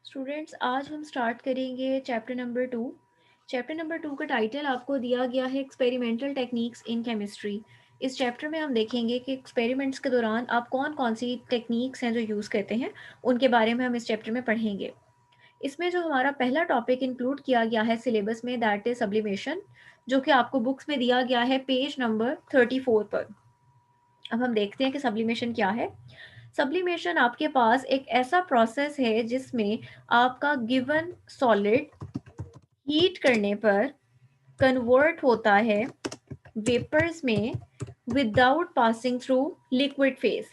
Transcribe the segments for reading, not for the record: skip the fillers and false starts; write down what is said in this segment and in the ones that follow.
Students, आज हम start करेंगे चैप्टर नंबर 2। चैप्टर नंबर 2 का टाइटल आपको दिया गया है एक्सपेरिमेंटल टेक्निक्स इन केमिस्ट्री। इस चैप्टर में हम देखेंगे कि एक्सपेरिमेंट्स के दौरान आप कौन कौन सी टेक्निक्स हैं जो यूज़ करते हैं, उनके बारे में हम इस चैप्टर में पढ़ेंगे। इसमें जो हमारा पहला टॉपिक इंक्लूड किया गया है सिलेबस में, दैट इज सब्लिमेशन, जो कि आपको बुक्स में दिया गया है पेज नंबर 34 पर। अब हम देखते हैं कि सब्लिमेशन क्या है। सब्लिमेशन आपके पास एक ऐसा प्रोसेस है जिसमें आपका गिवन सॉलिड हीट करने पर कन्वर्ट होता है वेपर्स में without passing through liquid phase.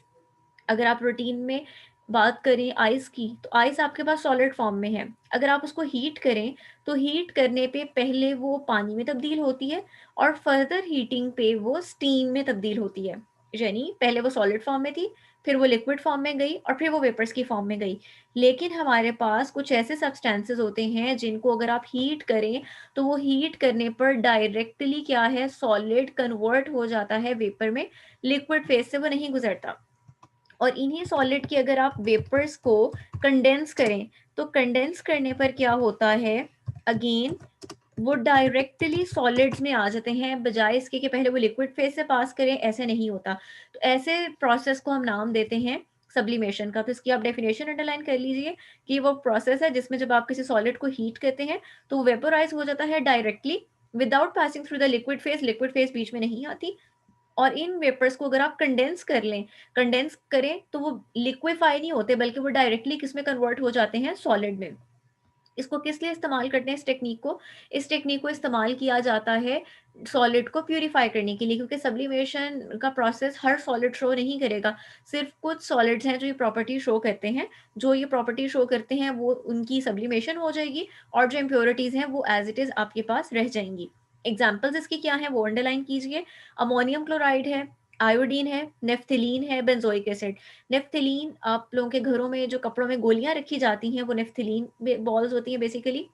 अगर आप रूटीन में बात करें आइस की, तो आइस आपके पास सॉलिड फॉर्म में है। अगर आप उसको हीट करें तो हीट करने पे पहले वो पानी में तब्दील होती है और फर्दर हीटिंग पे वो स्टीम में तब्दील होती है। यानी पहले वो सॉलिड फॉर्म में थी, फिर वो लिक्विड फॉर्म में गई और फिर वो वेपर्स की फॉर्म में गई। लेकिन हमारे पास कुछ ऐसे सब्सटेंसेस होते हैं जिनको अगर आप हीट करें तो वो हीट करने पर डायरेक्टली क्या है, सॉलिड कन्वर्ट हो जाता है वेपर में, लिक्विड फेज से वो नहीं गुजरता। और इन्हीं सॉलिड की अगर आप वेपर्स को कंडेंस करें तो कंडेंस करने पर क्या होता है, अगेन वो डायरेक्टली सॉलिड्स में आ जाते हैं, बजाय इसके कि पहले वो लिक्विड फेज से पास करें। ऐसे नहीं होता। तो ऐसे प्रोसेस को हम नाम देते हैं सब्लिमेशन का। तो इसकी आप डेफिनेशन अंडरलाइन कर लीजिए कि वो प्रोसेस है जिसमें जब आप किसी सॉलिड को हीट करते हैं तो वो वेपोराइज हो जाता है directly without passing through the liquid phase बीच में नहीं आती। और इन वेपर्स को अगर आप कंडेंस कर लें, कंडेंस करें तो वो लिक्विफाई नहीं होते, बल्कि वो डायरेक्टली किस में कन्वर्ट हो जाते हैं, सॉलिड में। इसको किस लिए इस्तेमाल करते हैं इस टेक्निक को इस्तेमाल किया जाता है सॉलिड को प्यूरिफाई करने के लिए, क्योंकि सब्लिमेशन का प्रोसेस हर सॉलिड शो नहीं करेगा। सिर्फ कुछ सॉलिड्स हैं जो ये प्रॉपर्टी शो करते हैं। जो ये प्रॉपर्टी शो करते हैं वो उनकी सब्लिमेशन हो जाएगी और जो इम्प्योरिटीज हैं वो एज इट इज आपके पास रह जाएंगी। एग्जाम्पल्स इसकी क्या है वो अंडरलाइन कीजिए। अमोनियम क्लोराइड है, आयोडीन है, नेफ्थिलीन है, बेंजोइक एसिड। नेफ्थिलीन, आप लोगों के घरों में जो कपड़ों में गोलियां रखी जाती हैं वो नेफ्थिलीन बॉल्स होती हैं बेसिकली।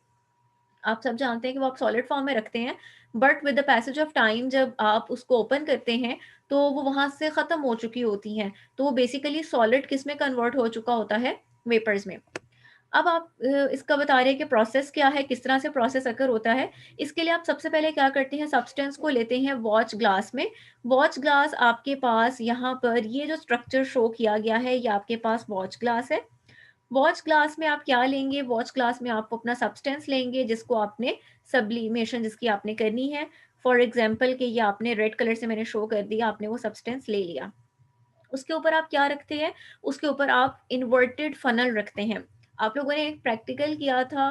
आप सब जानते हैं कि वो आप सॉलिड फॉर्म में रखते हैं, but with the passage of time जब आप उसको ओपन करते हैं तो वो वहां से खत्म हो चुकी होती हैं। तो वो बेसिकली सॉलिड किस में कन्वर्ट हो चुका होता है, वेपर्स में। अब आप इसका बता रहे हैं कि प्रोसेस क्या है, किस तरह से प्रोसेस अकर होता है। इसके लिए आप सबसे पहले क्या करते हैं, सब्सटेंस को लेते हैं वॉच ग्लास में। वॉच ग्लास आपके पास यहाँ पर ये जो स्ट्रक्चर शो किया गया है ये आपके पास वॉच ग्लास है। वॉच ग्लास में आप क्या लेंगे, वॉच ग्लास में आप अपना सब्सटेंस लेंगे जिसको आपने सब्लिमेशन जिसकी आपने करनी है। फॉर एग्जाम्पल कि ये आपने रेड कलर से मैंने शो कर दिया, आपने वो सब्सटेंस ले लिया। उसके ऊपर आप क्या रखते हैं, उसके ऊपर आप इन्वर्टेड फनल रखते हैं। आप लोगों ने एक प्रैक्टिकल किया था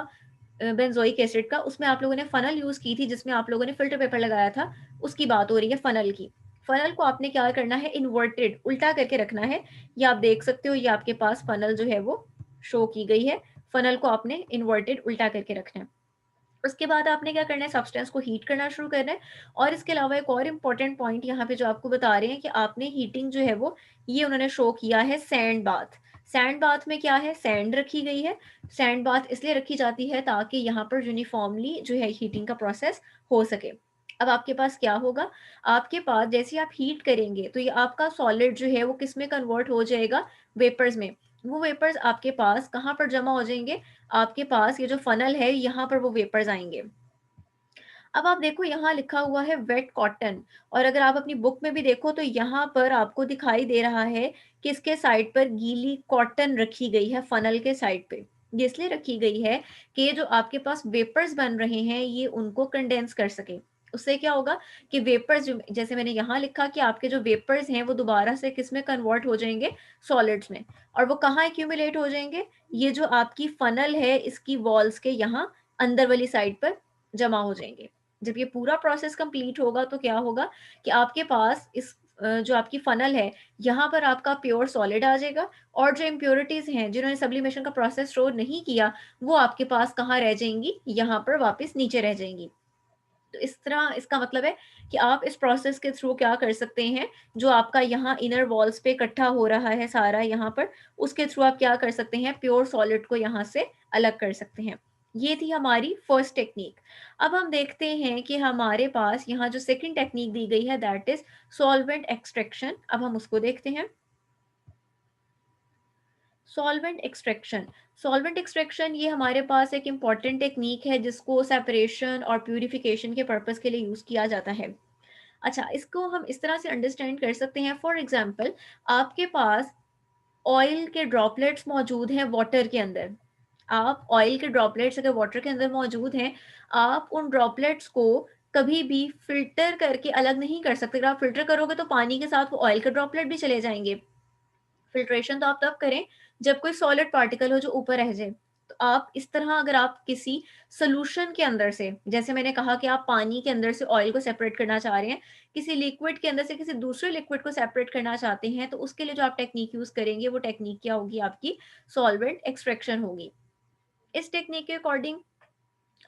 बेंजोइक एसिड का, उसमें आप लोगों ने फनल यूज की थी जिसमें आप लोगों ने फिल्टर पेपर लगाया था। उसकी बात हो रही है फनल की। फनल को आपने क्या करना है, इन्वर्टेड उल्टा करके रखना है। ये आप देख सकते हो, ये आपके पास फनल जो है वो शो की गई है। फनल को आपने इन्वर्टेड उल्टा करके रखना है। उसके बाद आपने क्या करना है, सब्सटेंस को हीट करना शुरू करना है। और इसके अलावा एक और इम्पॉर्टेंट पॉइंट यहाँ पे जो आपको बता रहे हैं कि आपने हीटिंग जो है वो, ये उन्होंने शो किया है सैंड बाथ। सैंड बाथ में क्या है, सैंड रखी गई है। सैंड बाथ इसलिए रखी जाती है ताकि यहाँ पर यूनिफॉर्मली जो है हीटिंग का प्रोसेस हो सके। अब आपके पास क्या होगा, आपके पास जैसे आप हीट करेंगे तो ये आपका सॉलिड जो है वो किस में कन्वर्ट हो जाएगा, वेपर्स में। वो वेपर्स आपके पास कहाँ पर जमा हो जाएंगे, आपके पास ये जो फनल है यहाँ पर वो वेपर्स आएंगे। अब आप देखो यहाँ लिखा हुआ है वेट कॉटन, और अगर आप अपनी बुक में भी देखो तो यहाँ पर आपको दिखाई दे रहा है कि इसके साइड पर गीली कॉटन रखी गई है फनल के साइड पे। ये इसलिए रखी गई है कि ये जो आपके पास वेपर्स बन रहे हैं ये उनको कंडेंस कर सके। उससे क्या होगा कि वेपर्स जो, जैसे मैंने यहाँ लिखा कि आपके जो वेपर्स हैं वो दोबारा से किस में कन्वर्ट हो जाएंगे, सॉलिड्स में। और वो कहाँ एक्यूमुलेट हो जाएंगे, ये जो आपकी फनल है इसकी वॉल्स के यहाँ अंदर वाली साइड पर जमा हो जाएंगे। जब ये पूरा प्रोसेस कंप्लीट होगा तो क्या होगा कि आपके पास इस जो आपकी फनल है यहाँ पर आपका प्योर सॉलिड आ जाएगा। और जो इम्प्योरिटीज हैं जिन्होंने सब्लिमेशन का प्रोसेस स्टोर नहीं किया वो आपके पास कहाँ रह जाएंगी, यहाँ पर वापस नीचे रह जाएंगी। तो इस तरह इसका मतलब है कि आप इस प्रोसेस के थ्रू क्या कर सकते हैं, जो आपका यहाँ इनर वॉल्स पे इकट्ठा हो रहा है सारा यहाँ पर, उसके थ्रू आप क्या कर सकते हैं, प्योर सॉलिड को यहाँ से अलग कर सकते हैं। ये थी हमारी फर्स्ट टेक्निक। अब हम देखते हैं कि हमारे पास यहाँ जो सेकंड टेक्निक दी गई है दैट इज सॉल्वेंट एक्सट्रैक्शन। अब हम उसको देखते हैं। Solvent extraction. सॉल्वेंट एक्सट्रैक्शन ये हमारे पास एक इम्पॉर्टेंट टेक्निक है जिसको सेपरेशन और प्यूरिफिकेशन के पर्पज़ के लिए यूज़ किया जाता है। अच्छा, इसको हम इस तरह से अंडरस्टैंड कर सकते हैं, फॉर एग्जांपल आपके पास ऑयल के ड्रॉपलेट्स मौजूद हैं वाटर के अंदर। आप ऑयल के ड्रॉपलेट्स अगर वाटर के अंदर मौजूद हैं, आप उन ड्रॉपलेट्स को कभी भी फ़िल्टर करके अलग नहीं कर सकते। अगर आप फ़िल्टर करोगे तो पानी के साथ वो ऑयल के ड्रॉपलेट भी चले जाएँगे। फ़िल्ट्रेशन तो आप तब करें जब कोई सॉलिड पार्टिकल हो जो ऊपर रह जाए। तो आप इस तरह अगर आप किसी सॉल्यूशन के अंदर से, जैसे मैंने कहा कि आप पानी के अंदर से ऑयल को सेपरेट करना चाह रहे हैं, किसी लिक्विड के अंदर से किसी दूसरे लिक्विड को सेपरेट करना चाहते हैं, तो उसके लिए जो आप टेक्नीक यूज़ करेंगे वो टेक्नीक क्या होगी? आपकी सॉल्वेंट एक्सट्रैक्शन होगी। इस टेक्नीक के अकॉर्डिंग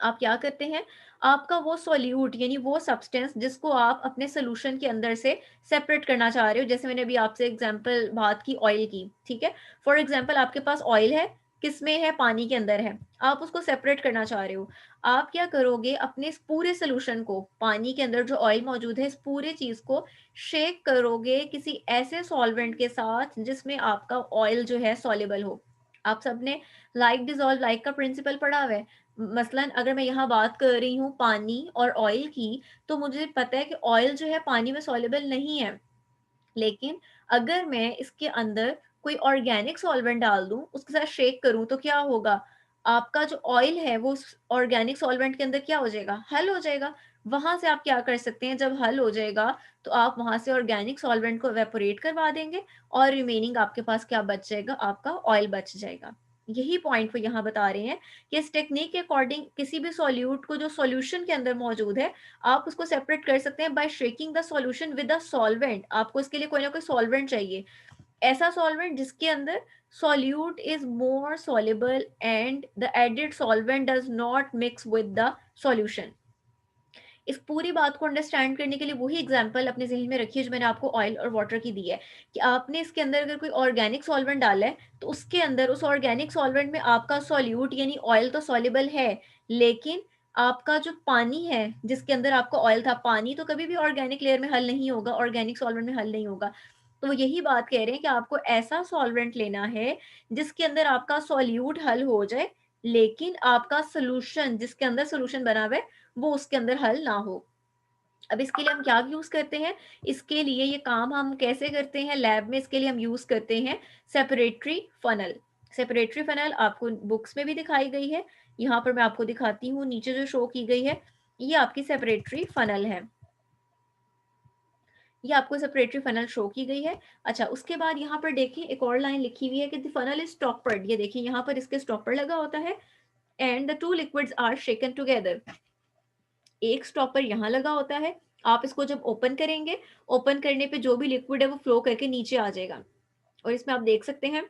आप क्या करते हैं, आपका वो सॉल्यूट यानी वो सब्सटेंस जिसको आप अपने सॉल्यूशन के अंदर से सेपरेट करना चाह रहे हो, जैसे मैंने अभी आपसे एग्जांपल बात की ऑयल की, ठीक है? फॉर एग्जांपल आपके पास ऑयल है, किसमें है? पानी के अंदर है। आप उसको सेपरेट करना चाह रहे हो। आप क्या करोगे, अपने इस पूरे सॉल्यूशन को, पानी के अंदर जो ऑयल मौजूद है, इस पूरे चीज़ को शेक करोगे किसी ऐसे सॉल्वेंट के साथ जिसमें आपका ऑयल जो है सॉल्युबल हो। आप सबने लाइक डिसॉल्व लाइक का प्रिंसिपल पढ़ा हुआ है। मसलन अगर मैं यहाँ बात कर रही हूँ पानी और ऑयल की, तो मुझे पता है कि ऑयल जो है पानी में सॉल्युबल नहीं है। लेकिन अगर मैं इसके अंदर कोई ऑर्गेनिक सॉल्वेंट डाल दूँ, उसके साथ शेक करूँ तो क्या होगा? आपका जो ऑयल है वो उस ऑर्गेनिक सॉल्वेंट के अंदर क्या हो जाएगा? हल हो जाएगा। वहाँ से आप क्या कर सकते हैं, जब हल हो जाएगा तो आप वहाँ से ऑर्गेनिक सॉल्वेंट को इवेपोरेट करवा देंगे और रिमेनिंग आपके पास क्या बच जाएगा? आपका ऑयल बच जाएगा। यही पॉइंट वो यहाँ बता रहे हैं कि इस टेक्निक के अकॉर्डिंग किसी भी सॉल्यूट को जो सॉल्यूशन के अंदर मौजूद है, आप उसको सेपरेट कर सकते हैं by shaking the solution with a solvent. आपको इसके लिए कोई ना कोई सॉल्वेंट चाहिए, ऐसा सॉल्वेंट जिसके अंदर solute is more soluble and the added solvent does not mix with the solution। इस पूरी बात को अंडरस्टैंड करने के लिए वही एग्जांपल अपने ज़हन में रखिए जो मैंने आपको ऑयल और वाटर की दी है, कि आपने इसके अंदर अगर कोई ऑर्गेनिक सॉल्वेंट डाला है, तो उसके अंदर उस ऑर्गेनिक सॉल्वेंट में आपका सॉल्यूट यानी ऑयल तो सॉल्युबल है, लेकिन आपका जो पानी है जिसके अंदर आपका ऑयल था, पानी तो कभी भी ऑर्गेनिक लेयर में हल नहीं होगा, ऑर्गेनिक सॉल्वेंट में हल नहीं होगा। तो वो यही बात कह रहे हैं कि आपको ऐसा सॉल्वेंट लेना है जिसके अंदर आपका सॉल्यूट हल हो जाए, लेकिन आपका सॉल्यूशन जिसके अंदर सॉल्यूशन बना हुआ है वो उसके अंदर हल ना हो। अब इसके लिए हम क्या यूज़ करते हैं? इसके लिए ये काम हम कैसे करते हैं लैब में? इसके लिए हम यूज़ करते हैं सेपरेटरी फनल। सेपरेटरी फनल आपको बुक्स में भी दिखाई गई है। यहाँ पर मैं आपको दिखाती हूँ, नीचे जो शो की गई है, ये आपकी सेपरेटरी फनल है। ये आपको सेपरेटरी फनल शो की गई है। अच्छा, उसके बाद यहाँ पर देखिए एक और लाइन लिखी हुई है कि द फनल इज स्टॉपर्ड। ये देखिए यहाँ पर इसके स्टॉपर लगा होता है, and the two liquids are shaken together. एक स्टॉपर यहाँ लगा होता है, आप इसको जब ओपन करेंगे, ओपन करने पे जो भी लिक्विड है वो फ्लो करके नीचे आ जाएगा। और इसमें आप देख सकते हैं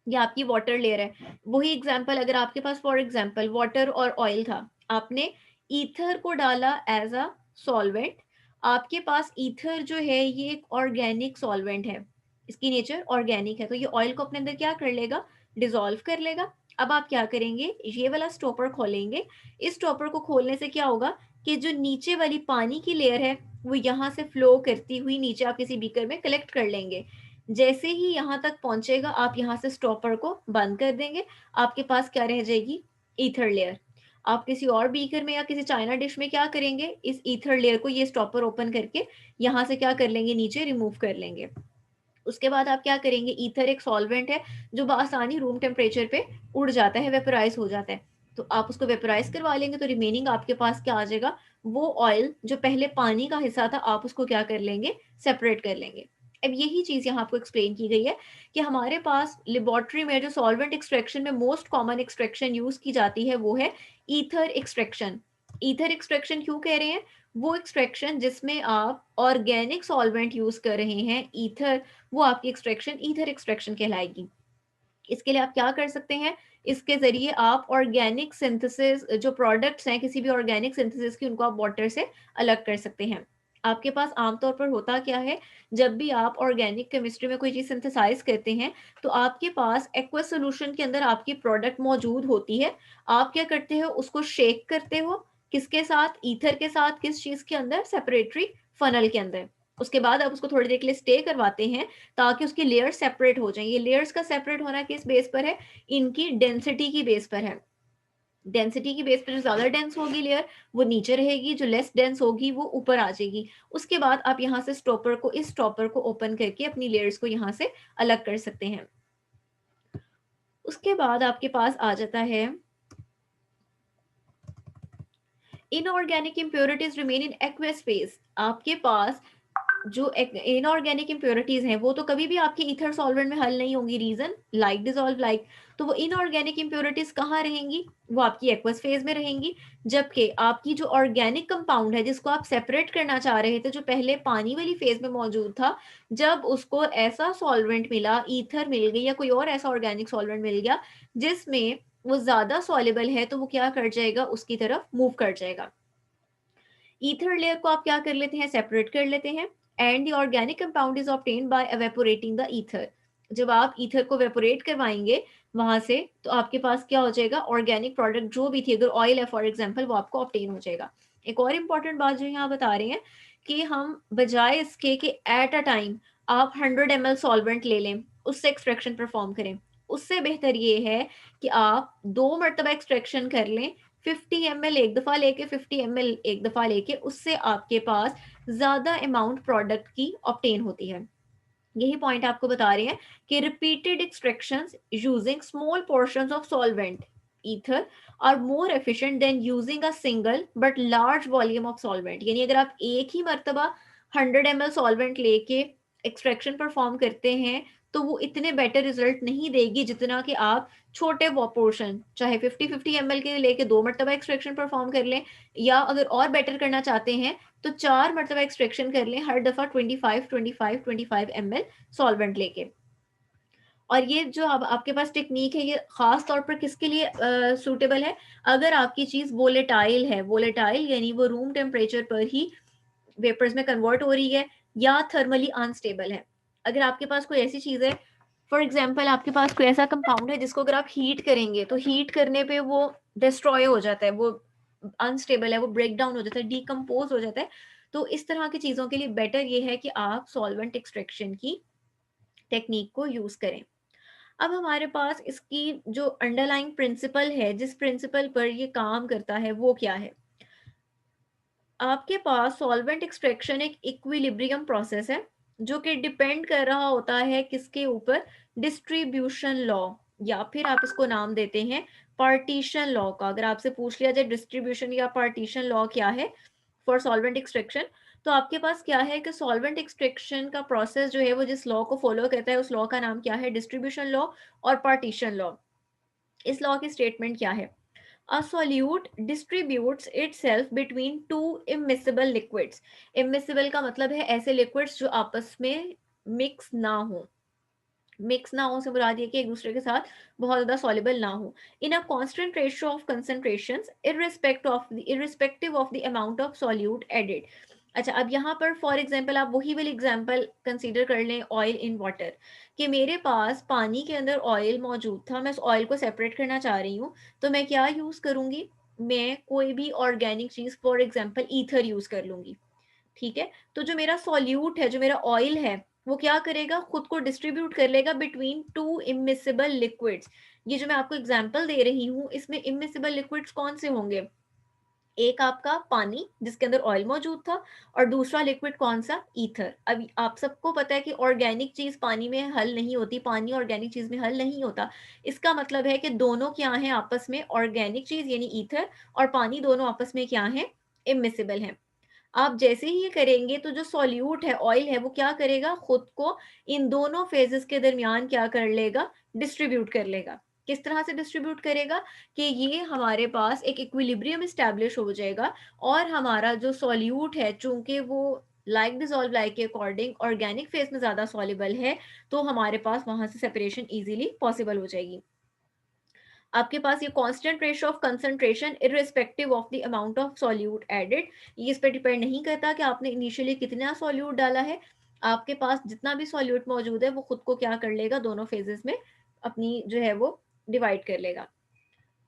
ये आपकी वाटर लेयर है। वही एग्जांपल अगर आपके पास फॉर एग्जांपल वाटर और ऑयल था, आपने ईथर को डाला एज अ सॉल्वेंट। आपके पास ईथर जो है ये एक ऑर्गेनिक सॉल्वेंट है, इसकी नेचर ऑर्गेनिक है, तो ये ऑयल को अपने अंदर क्या कर लेगा? डिसॉल्व कर लेगा। अब आप क्या करेंगे, ये वाला स्टॉपर खोलेंगे। इस स्टॉपर को खोलने से क्या होगा कि जो नीचे वाली पानी की लेयर है वो यहाँ से फ्लो करती हुई नीचे आप किसी बीकर में कलेक्ट कर लेंगे। जैसे ही यहाँ तक पहुंचेगा, आप यहाँ से स्टॉपर को बंद कर देंगे। आपके पास क्या रह जाएगी? Ether layer. आप किसी और बीकर में या किसी चाइना डिश में क्या करेंगे, इस ईथर लेयर को ये स्टॉपर ओपन करके यहाँ से क्या कर लेंगे, नीचे रिमूव कर लेंगे। उसके बाद आप क्या करेंगे, ईथर एक सॉल्वेंट है जो बआसानी रूम टेम्परेचर पे उड़ जाता है, वेपोराइज हो जाता है। तो आप उसको वेपोराइज करवा लेंगे तो रिमेनिंग आपके पास क्या आ जाएगा, वो ऑयल जो पहले पानी का हिस्सा था, आप उसको क्या कर लेंगे, सेपरेट कर लेंगे। अब यही चीज़ यहाँ आपको एक्सप्लेन की गई है कि हमारे पास लेबोरेटरी में जो सॉल्वेंट एक्सट्रैक्शन में मोस्ट कॉमन एक्सट्रैक्शन यूज़ की जाती है वो है ईथर एक्सट्रैक्शन। ईथर एक्सट्रैक्शन क्यों कह रहे हैं? वो एक्सट्रैक्शन जिसमें आप ऑर्गेनिक सॉल्वेंट यूज़ कर रहे हैं, ईथर, वो आपकी एक्सट्रैक्शन ईथर एक्सट्रैक्शन कहलाएगी। इसके लिए आप क्या कर सकते हैं, इसके ज़रिए आप ऑर्गेनिक सिंथेसिस जो प्रोडक्ट्स हैं किसी भी ऑर्गेनिक सिंथेसिस की, उनको आप वाटर से अलग कर सकते हैं। आपके पास आमतौर पर होता क्या है, जब भी आप ऑर्गेनिक केमिस्ट्री में कोई चीज़ सिंथेसाइज करते हैं तो आपके पास एक्वस सॉल्यूशन के अंदर आपकी प्रोडक्ट मौजूद होती है। आप क्या करते हो, उसको शेक करते हो, किसके साथ? ईथर के साथ। किस चीज़ के अंदर? सेपरेटरी फनल के अंदर। उसके बाद आप उसको थोड़ी देर के लिए स्टे करवाते हैं ताकि उसकी लेयर्स सेपरेट हो जाएं। ये लेयर्स का सेपरेट होना किस बेस पर है? इनकी डेंसिटी की बेस पर है। डेंसिटी की बेस पर जो ज़्यादा डेंस होगी लेयर वो नीचे रहेगी, जो लेस डेंस होगी वो ऊपर आ जाएगी। उसके बाद आप यहाँ से स्टॉपर को, इस स्टॉपर को ओपन करके अपनी लेयर्स को यहाँ से अलग कर सकते हैं। उसके बाद आपके पास आ जाता है inorganic impurities remain in aqueous phase. आपके पास जो इनऑर्गेनिक इम्प्योरिटीज हैं वो तो कभी भी आपके ईथर सॉल्वेंट में हल नहीं होंगी, रीजन लाइक डिजॉल्व लाइक। तो वो इनऑर्गेनिक इम्प्योरिटीज कहाँ रहेंगी? वो आपकी एक्वस फेज में रहेंगी। जबकि आपकी जो ऑर्गेनिक कंपाउंड है जिसको आप सेपरेट करना चाह रहे थे, जो पहले पानी वाली फेज में मौजूद था, जब उसको ऐसा सॉल्वेंट मिला, ईथर मिल गई या कोई और ऐसा ऑर्गेनिक सॉल्वेंट मिल गया जिसमें वो ज्यादा सॉल्युबल है, तो वो क्या कर जाएगा? उसकी तरफ मूव कर जाएगा। ईथर लेयर को आप क्या कर लेते हैं? सेपरेट कर लेते हैं। And the organic compound is obtained by evaporating the ether. जब आप ईथर को वेपोरेट करवाएंगे वहां से, तो आपके पास क्या हो जाएगा? ऑर्गेनिक प्रोडक्ट जो भी थी, अगर ऑयल है फॉर एग्जाम्पल, वो आपको ऑब्टेन हो जाएगा। एक और इंपॉर्टेंट बात जो यहाँ बता रहे हैं कि हम बजाय इसके कि एट अ टाइम आप 100 ml सॉल्वेंट ले लें, उससे एक्सट्रैक्शन परफॉर्म करें, उससे बेहतर ये है कि आप 2 मरतबा एक्सट्रैक्शन कर लें। 50 ml एक दफ़ा लेके, 50 ml एक दफ़ा लेके, उससे आपके पास ज़्यादा अमाउंट प्रोडक्ट की ऑब्टेन होती है। यही पॉइंट आपको बता रहे हैं कि repeated extractions using small portions of solvent ether are more efficient than using a single but large volume of solvent. यानी अगर आप एक ही मरतबा 100 ml सॉल्वेंट लेके एक्सट्रैक्शन परफॉर्म करते हैं तो वो इतने बेटर रिजल्ट नहीं देगी जितना कि आप छोटे वो पोर्शन, चाहे 50-50 ml के लेके 2 मरतबा एक्सट्रैक्शन परफॉर्म कर लें, या अगर और बेटर करना चाहते हैं तो 4 मरतबा एक्सट्रैक्शन कर लें, हर दफ़ा 25-25-25 ml सॉल्वेंट लेके। और ये जो अब आपके पास टेक्निक है, ये खास तौर पर किसके लिए सूटेबल है? अगर आपकी चीज़ वोलेटाइल है, वोलेटाइल यानी वो रूम टेम्परेचर पर ही वेपर्स में कन्वर्ट हो रही है या थर्मली अनस्टेबल है। अगर आपके पास कोई ऐसी चीज़ है, फॉर एग्जांपल आपके पास कोई ऐसा कंपाउंड है जिसको अगर आप हीट करेंगे तो हीट करने पे वो डिस्ट्रॉय हो जाता है, वो अनस्टेबल है, वो ब्रेक डाउन हो जाता है, डिकम्पोज हो जाता है। तो इस तरह की चीज़ों के लिए बेटर ये है कि आप सॉल्वेंट एक्सट्रैक्शन की टेक्निक को यूज़ करें। अब हमारे पास इसकी जो अंडरलाइंग प्रिंसिपल है, जिस प्रिंसिपल पर ये काम करता है, वो क्या है? आपके पास सॉल्वेंट एक्सट्रैक्शन एक इक्विलिब्रियम प्रोसेस है जो कि डिपेंड कर रहा होता है किसके ऊपर? डिस्ट्रीब्यूशन लॉ, या फिर आप इसको नाम देते हैं पार्टीशन लॉ का। अगर आपसे पूछ लिया जाए डिस्ट्रीब्यूशन या पार्टीशन लॉ क्या है फॉर सॉल्वेंट एक्सट्रैक्शन, तो आपके पास क्या है कि सॉल्वेंट एक्सट्रैक्शन का प्रोसेस जो है वो जिस लॉ को फॉलो करता है, उस लॉ का नाम क्या है? डिस्ट्रीब्यूशन लॉ और पार्टीशन लॉ। इस लॉ की स्टेटमेंट क्या है? A solute distributes itself between two immiscible liquids. Immiscible का मतलब है ऐसे liquids जो आपस में मिक्स ना हो। मिक्स ना हो से मुराद ये कि एक दूसरे के साथ बहुत ज़्यादा soluble ना हो। In a constant ratio of concentrations, irrespective of the amount of solute added. अच्छा, अब यहाँ पर फॉर एग्जाम्पल आप वही वाली एग्जाम्पल कंसीडर कर लें, ऑयल इन वाटर, कि मेरे पास पानी के अंदर ऑयल मौजूद था, मैं उस ऑयल को सेपरेट करना चाह रही हूँ, तो मैं क्या यूज़ करूँगी? मैं कोई भी organic cheese, for example ether use कर लूँगी। ठीक है, तो जो मेरा सॉल्यूट है, जो मेरा ऑयल है, वो क्या करेगा? खुद को डिस्ट्रीब्यूट कर लेगा बिटवीन टू इमिसिबल लिक्विड्स। ये जो मैं आपको एग्जाम्पल दे रही हूँ, इसमें इमिसिबल लिक्विड्स कौन से होंगे? एक आपका पानी जिसके अंदर ऑयल मौजूद था, और दूसरा लिक्विड कौन सा? ईथर। अब आप सबको पता है कि ऑर्गेनिक चीज पानी में हल नहीं होती, पानी ऑर्गेनिक चीज में हल नहीं होता। इसका मतलब है कि दोनों क्या है आपस में? ऑर्गेनिक चीज यानी ईथर और पानी दोनों आपस में क्या है? इमिसिबल है। आप जैसे ही ये करेंगे तो जो सॉल्यूट है, ऑयल है, वो क्या करेगा? खुद को इन दोनों फेजेस के दरमियान क्या कर लेगा? डिस्ट्रीब्यूट कर लेगा। किस तरह से डिस्ट्रीब्यूट करेगा? कि ये हमारे पास एक इक्विलिब्रियम इस्टेब्लिश हो जाएगा, और हमारा जो सॉल्यूट है, चूंकि वो लाइक डिजॉल्व लाइक के अकॉर्डिंग ऑर्गेनिक फेज में ज्यादा सॉल्युबल है, तो हमारे पास वहां से सेपरेशन इजीली पॉसिबल हो जाएगी। आपके पास ये constant ratio of concentration irrespective of the amount of solute added, ये इस पे डिपेंड नहीं करता कि आपने इनिशियली कितना सॉल्यूट डाला है। आपके पास जितना भी सॉल्यूट मौजूद है वो खुद को क्या कर लेगा? दोनों फेजेस में अपनी जो है वो डिवाइड कर लेगा,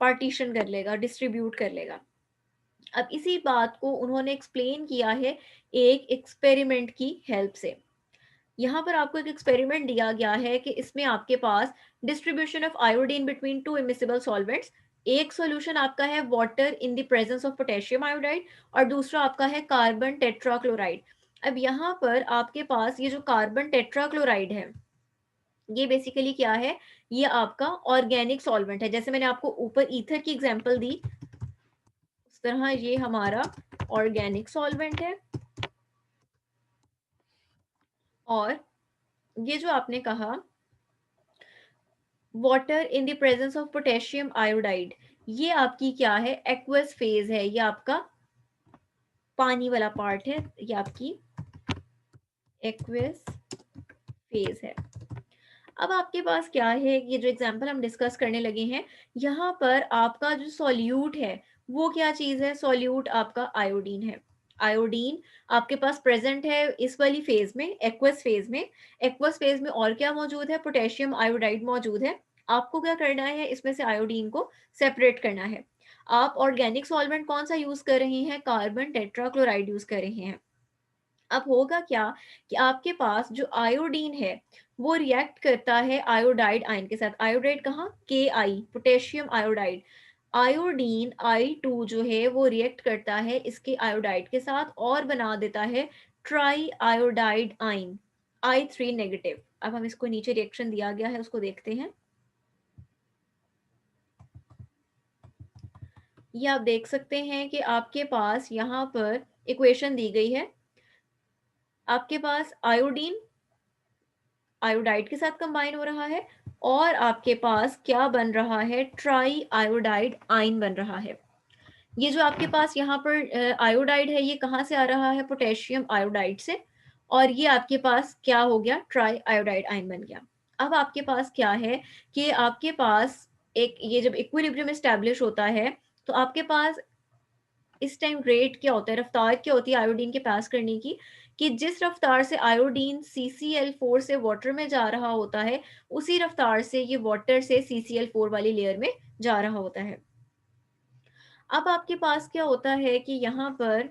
पार्टीशन कर लेगा, डिस्ट्रीब्यूट कर लेगा। अब इसी बात को उन्होंने एक्सप्लेन किया है एक एक्सपेरिमेंट की हेल्प से। यहाँ पर आपको एक एक्सपेरिमेंट दिया गया है कि इसमें आपके पास distribution of iodine between two immiscible solvents, एक सॉल्यूशन आपका है water in the presence of potassium iodide और दूसरा आपका है कार्बन टेट्राक्लोराइड। अब यहाँ पर आपके पास ये जो कार्बन टेट्राक्लोराइड है, ये बेसिकली क्या है, ये आपका ऑर्गेनिक सॉल्वेंट है। जैसे मैंने आपको ऊपर ईथर की एग्जांपल दी, उस तरह ये हमारा ऑर्गेनिक सॉल्वेंट है। और ये जो आपने कहा water in the presence of potassium iodide, ये आपकी क्या है, एक्वस फेज है, ये आपका पानी वाला पार्ट है, ये आपकी एक्वस फेज है। अब आपके पास क्या है, ये जो एग्जांपल हम डिस्कस करने लगे हैं, यहाँ पर आपका जो सॉल्यूट है वो क्या चीज है, सॉल्यूट आपका आयोडीन है। आयोडीन आपके पास प्रेजेंट है इस वाली फेज में, एक्वस फेज में। एक्वस फेज में और क्या मौजूद है, पोटेशियम आयोडाइड मौजूद है। आपको क्या करना है, इसमें से आयोडीन को सेपरेट करना है। आप ऑर्गेनिक सॉल्वेंट कौन सा यूज कर रहे हैं, कार्बन टेट्राक्लोराइड यूज कर रहे हैं। अब होगा क्या कि आपके पास जो आयोडीन है वो रिएक्ट करता है आयोडाइड आयन के साथ। आयोडाइड कहाँ, के आई, पोटेशियम आयोडाइड। आयोडीन I2 जो है वो रिएक्ट करता है इसके आयोडाइड के साथ और बना देता है try iodide ion I3 negative. अब हम इसको नीचे रिएक्शन दिया गया है उसको देखते हैं। ये आप देख सकते हैं कि आपके पास यहाँ पर इक्वेशन दी गई है। आपके पास आयोडीन आयोडाइड के साथ कंबाइन हो रहा है और आपके पास क्या बन रहा है, ट्राई आयोडाइड आयन बन रहा है। ये जो आपके पास यहाँ पर आयोडाइड है, ये कहाँ से आ रहा है, पोटेशियम आयोडाइड से। और ये आपके पास क्या हो गया, ट्राई आयोडाइड आयन बन गया। अब आपके पास क्या है कि आपके पास एक, ये जब इक्विलिब्रियम एस्टेब्लिश होता है तो आपके पास इस टाइम रेट क्या होता है, रफ्तार क्या होती है आयोडीन के पास करने की, कि जिस रफ्तार से आयोडीन CCl4 से वाटर में जा रहा होता है उसी रफ्तार से ये वाटर से CCl4 वाली लेयर में जा रहा होता है। अब आपके पास क्या होता है कि यहाँ पर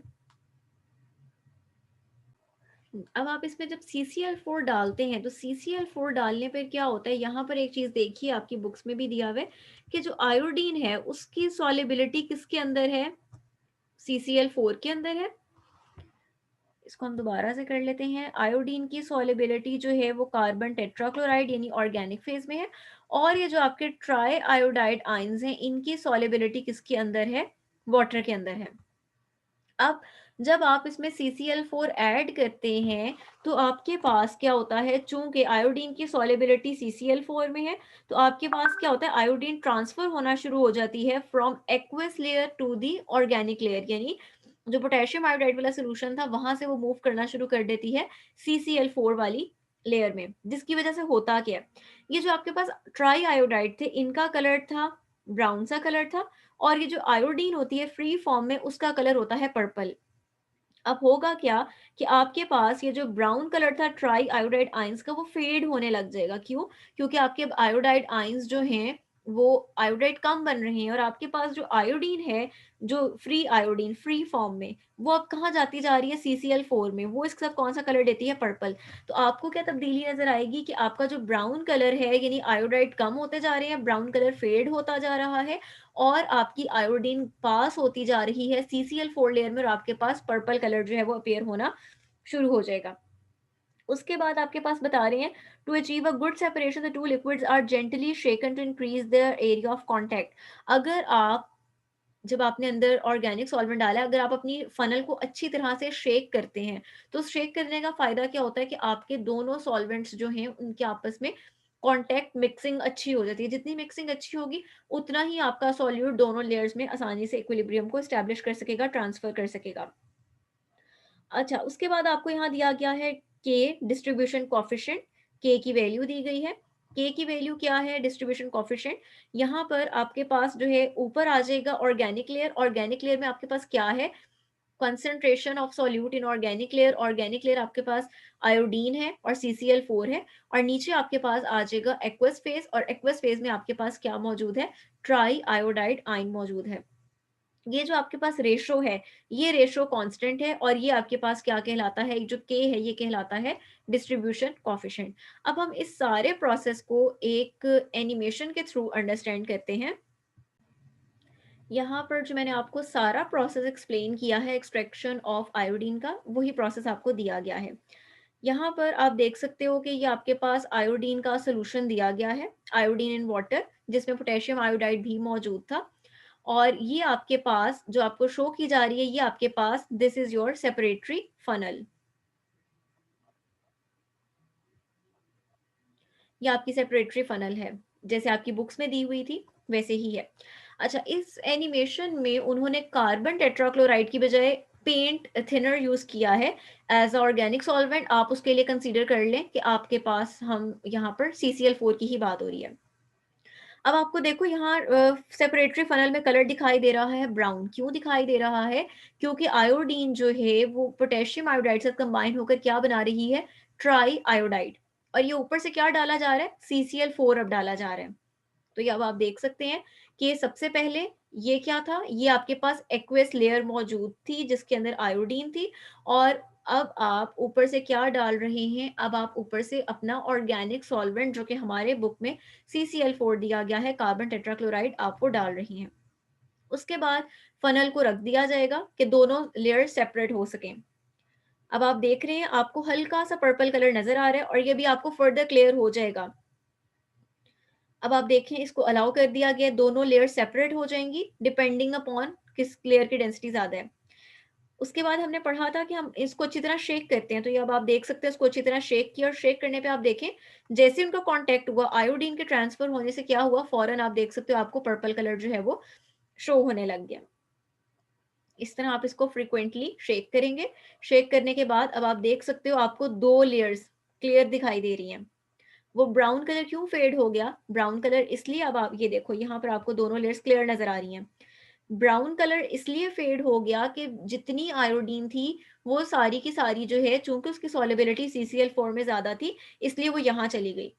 अब आप इसमें जब CCl4 डालते हैं तो CCl4 डालने पर क्या होता है, यहाँ पर एक चीज देखिए आपकी बुक्स में भी दिया हुआ है कि जो आयोडीन है उसकी सॉलिबिलिटी किसके अंदर है, CCl4 के अंदर है। इसको हम दोबारा से कर लेते हैं। आयोडीन की सॉलिबिलिटी जो है वो कार्बन टेट्राक्लोराइड यानी ऑर्गेनिक फेज में है और ये जो आपके ट्राई आयोडाइड आयंस हैं इनकी सॉलिबिलिटी किसके अंदर है, वाटर के अंदर है। अब जब आप इसमें CCl4 ऐड करते हैं तो आपके पास क्या होता है, चूंकि आयोडीन की सॉलिबिलिटी CCl4 में है तो आपके पास क्या होता है, आयोडीन ट्रांसफर होना शुरू हो जाती है from aqueous layer to the organic layer, यानी जो पोटेशियम आयोडाइड वाला सोल्यूशन था वहां से वो मूव करना शुरू कर देती है CCl4 वाली लेयर में। जिसकी वजह से होता क्या है, ये जो आपके पास ट्राई आयोडाइड थे इनका कलर था ब्राउन सा कलर था और ये जो आयोडीन होती है फ्री फॉर्म में उसका कलर होता है पर्पल। अब होगा क्या कि आपके पास ये जो ब्राउन कलर था ट्राई आयोडाइड आयंस का वो फेड होने लग जाएगा। क्यों, क्योंकि आपके आयोडाइड आयंस जो हैं वो आयोडाइड कम बन रहे हैं और आपके पास जो आयोडीन है, जो फ्री आयोडीन फ्री फॉर्म में, वो अब कहाँ जाती जा रही है, CCl4 में। वो इसके साथ कौन सा कलर देती है, पर्पल। तो आपको क्या तब्दीली नजर आएगी कि आपका जो ब्राउन कलर है यानी आयोडाइड कम होते जा रहे हैं, ब्राउन कलर फेड होता जा रहा है और आपकी आयोडीन पास होती जा रही है CCl4 लेयर में और आपके पास पर्पल कलर जो है वो अपीयर होना शुरू हो जाएगा। उसके बाद आपके पास बता रहे हैं to achieve a good separation the two liquids are gently shaken to increase their area of contact. अगर आप, जब आपने अंदर ऑर्गेनिक सॉल्वेंट डाला है, अगर आप अपनी फनल को अच्छी तरह से शेक करते हैं तो शेक करने का फायदा क्या होता है कि आपके दोनों सॉल्वेंट्स जो हैं उनके आपस में कांटेक्ट मिक्सिंग अच्छी हो जाती है। जितनी मिक्सिंग अच्छी होगी उतना ही आपका सॉल्यूट दोनों लेयर्स में आसानी से इक्विलिब्रियम को स्टैब्लिश कर सकेगा, ट्रांसफर कर सकेगा। अच्छा, उसके बाद आपको यहाँ दिया गया है के डिस्ट्रीब्यूशन कॉफिशिएंट, के की वैल्यू दी गई है। के की वैल्यू क्या है, डिस्ट्रीब्यूशन कॉफिशिएंट, यहाँ पर आपके पास जो है ऊपर आ जाएगा ऑर्गेनिक लेयर। ऑर्गेनिक लेयर में आपके पास क्या है, concentration of solute in organic layer. Organic layer आपके पास आयोडीन है और CCl4 है और नीचे आपके पास आ जाएगा एक्वस फेज और एक्वस फेज में आपके पास क्या मौजूद है, ट्राई आयोडाइड आयन मौजूद है। ये जो आपके पास रेशो है, ये रेशो कांस्टेंट है और ये आपके पास क्या कहलाता है, जो के है ये कहलाता है डिस्ट्रीब्यूशन कोएफिशिएंट। अब हम इस सारे प्रोसेस को एक एनिमेशन के थ्रू अंडरस्टैंड करते हैं। यहाँ पर जो मैंने आपको सारा प्रोसेस एक्सप्लेन किया है एक्सट्रैक्शन ऑफ आयोडीन का, वही प्रोसेस आपको दिया गया है। यहाँ पर आप देख सकते हो कि ये आपके पास आयोडीन का सोल्यूशन दिया गया है, आयोडीन इन वाटर, जिसमें पोटेशियम आयोडाइड भी मौजूद था। और ये आपके पास जो आपको शो की जा रही है, ये आपके पास दिस इज योर सेपरेटरी फनल, ये आपकी सेपरेटरी फनल है, जैसे आपकी बुक्स में दी हुई थी वैसे ही है। अच्छा, इस एनिमेशन में उन्होंने कार्बन टेट्राक्लोराइड की बजाय पेंट थिनर यूज किया है एज ऑर्गेनिक सॉल्वेंट। आप उसके लिए कंसीडर कर लें कि आपके पास हम यहाँ पर CCl4 की ही बात हो रही है। अब आपको देखो यहाँ सेपरेटरी फनल में कलर दिखाई दे रहा है ब्राउन, क्यों दिखाई दे रहा है? क्योंकि आयोडीन जो है वो पोटेशियम आयोडाइड से कंबाइन होकर क्या बना रही है, ट्राई आयोडाइड। और ये ऊपर से क्या डाला जा रहा है, CCl4 अब डाला जा रहा है। तो ये अब आप देख सकते हैं कि सबसे पहले ये क्या था, ये आपके पास एक्वेस लेयर मौजूद थी जिसके अंदर आयोडीन थी। और अब आप ऊपर से क्या डाल रहे हैं, अब आप ऊपर से अपना ऑर्गेनिक सॉल्वेंट जो कि हमारे बुक में CCl4 दिया गया है, कार्बन टेट्राक्लोराइड, आप वो डाल रही हैं। उसके बाद फनल को रख दिया जाएगा कि दोनों लेयर सेपरेट हो सकें। अब आप देख रहे हैं आपको हल्का सा पर्पल कलर नजर आ रहा है और ये भी आपको फर्दर क्लियर हो जाएगा। अब आप देखें इसको अलाउ कर दिया गया, दोनों लेयर सेपरेट हो जाएंगी डिपेंडिंग अपॉन किस लेयर की डेंसिटी ज्यादा है। उसके बाद हमने पढ़ा था कि हम इसको अच्छी तरह शेक करते हैं, तो ये अब आप देख सकते हैं इसको अच्छी तरह शेक किया और शेक करने पे आप देखें जैसे उनका कांटेक्ट हुआ आयोडीन के ट्रांसफर होने से क्या हुआ, फौरन आप देख सकते हो आपको पर्पल कलर जो है वो शो होने लग गया। इस तरह आप इसको फ्रिक्वेंटली शेक करेंगे। शेक करने के बाद अब आप देख सकते हो आपको दो लेयर्स क्लियर दिखाई दे रही हैं। वो ब्राउन कलर क्यों फेड हो गया, ब्राउन कलर इसलिए, अब आप ये देखो यहाँ पर आपको दोनों लेयर्स क्लियर नजर आ रही हैं। ब्राउन कलर इसलिए फेड हो गया कि जितनी आयोडीन थी वो सारी की सारी जो है, चूंकि उसकी सॉल्युबिलिटी CCl4 में ज्यादा थी, इसलिए वो यहाँ चली गई।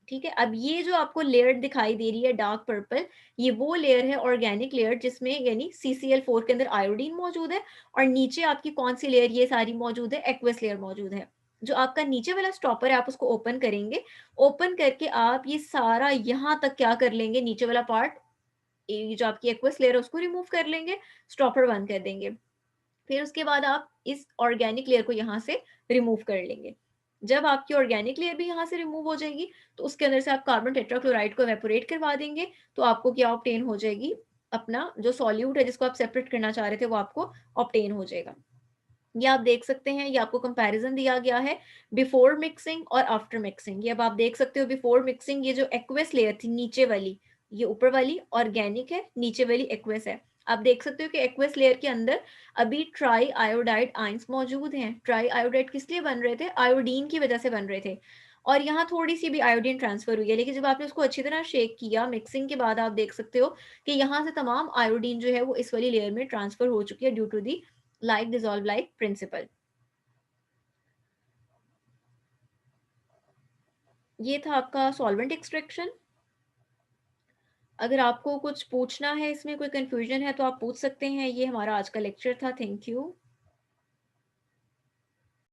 ठीक है, अब ये जो आपको लेयर दिखाई दे रही है डार्क पर्पल, ये वो लेयर है ऑर्गेनिक लेयर जिसमें यानी CCl4 के अंदर आयोडीन मौजूद है। और नीचे आपकी कौन सी लेयर ये सारी मौजूद है, एक्वस लेयर मौजूद है। जो आपका नीचे वाला स्टॉपर है आप उसको ओपन करेंगे, ओपन करके आप ये सारा यहाँ तक क्या कर लेंगे, नीचे वाला पार्ट, ये जो आपकी एक्वस लेयर है उसको रिमूव कर लेंगे, स्टॉपर बंद कर देंगे। फिर उसके बाद आप इस ऑर्गेनिक लेयर को यहाँ से रिमूव कर लेंगे। जब आपकी ऑर्गेनिक लेयर भी यहाँ से रिमूव हो जाएगी तो उसके अंदर से आप कार्बन टेट्राक्लोराइड को एवेपोरेट करवा देंगे। तो आपको क्या ऑब्टेन हो जाएगी, अपना जो सॉल्यूट है जिसको आप सेपरेट करना चाह रहे थे वो आपको ऑब्टेन हो जाएगा। ये आप देख सकते हैं, ये आपको कंपैरिजन दिया गया है बिफोर मिक्सिंग और आफ्टर मिक्सिंग। ये अब आप देख सकते हो बिफोर मिक्सिंग ये जो एक्वेस लेयर थी नीचे वाली, ये ऊपर वाली ऑर्गेनिक है, नीचे वाली एक्वेस है। आप देख सकते हो कि एक्वेस लेयर के अंदर अभी ट्राई आयोडाइड आइंस मौजूद हैं। ट्राई आयोडाइड किस लिए बन रहे थे, आयोडीन की वजह से बन रहे थे। और यहाँ थोड़ी सी भी आयोडीन ट्रांसफर हुई है, लेकिन जब आपने उसको अच्छी तरह शेक किया मिक्सिंग के बाद आप देख सकते हो कि यहाँ से तमाम आयोडीन जो है वो इस वाली लेयर में ट्रांसफर हो चुकी है due to the like dissolve like principle। ये था आपका सॉल्वेंट एक्सट्रैक्शन। अगर आपको कुछ पूछना है, इसमें कोई कंफ्यूजन है तो आप पूछ सकते हैं। ये हमारा आज का लेक्चर था। Thank you.